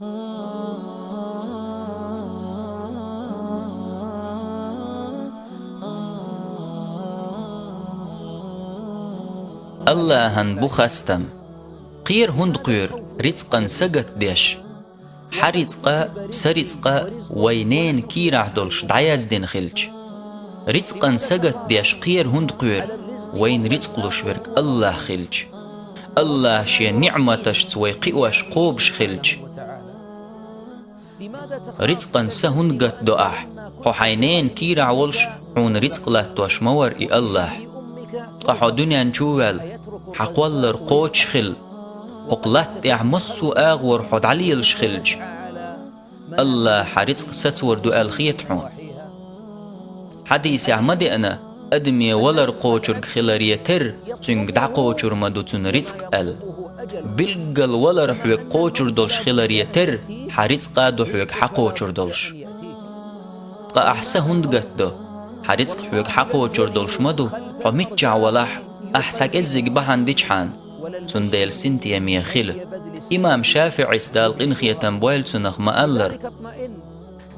اللهن بخستم قير هند قير رزقا سجت ديش حرزقا سرزقا وينين كيرع دولش دعياز دين خلج رزقا سجت ديش قير هند قير وين رزق لشورك الله خلج الله شي نعمتش تسوي قوش قوبش خلج رزقا سهن قت دعاح حينين كيرع ولش عون رزق لا توش مور إي الله قحو دنيا نشوال حقولر قوش خل وقلت يعمسو آغور حد علي الشخلج الله حرزق ستور دو الخيط حون حديث عمدي أنا أدمي ولر قوشر خلاريتر تنك دع قوشر مدو تن رزق بلقل ولر حوك قوشر دولش خلاريتر حرزق دو حوك حقوشر دولش قا أحسا هند قد حرزق حوك حقوشر دولش مدو حميتجع ولاح أحساك إزيق بحان ديجحان تنديل سنتيا ميا خيل إمام شافعي سدال قنخية تنبويل تنخ مألر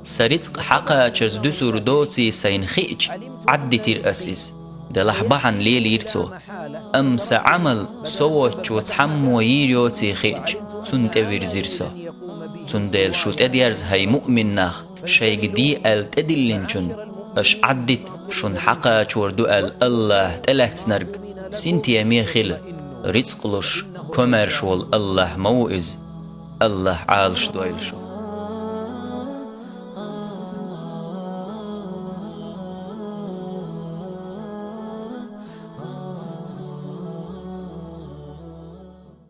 سرزق حقا چرز دسور دوتي سين خيج عدي تير أسيس دلح بحان ليل يرتو أمس عمل سووش وتحمو يريوتي خيج تنتوير زيرسو تنديل شوت أديرز هاي مؤمن ناخ شايق دي التدلنشن أش عدت شن حقا چوردو الله تلات سنرق سنتيا ميا خيل رزقلش كوميرشول الله موئز الله عالش دويلشو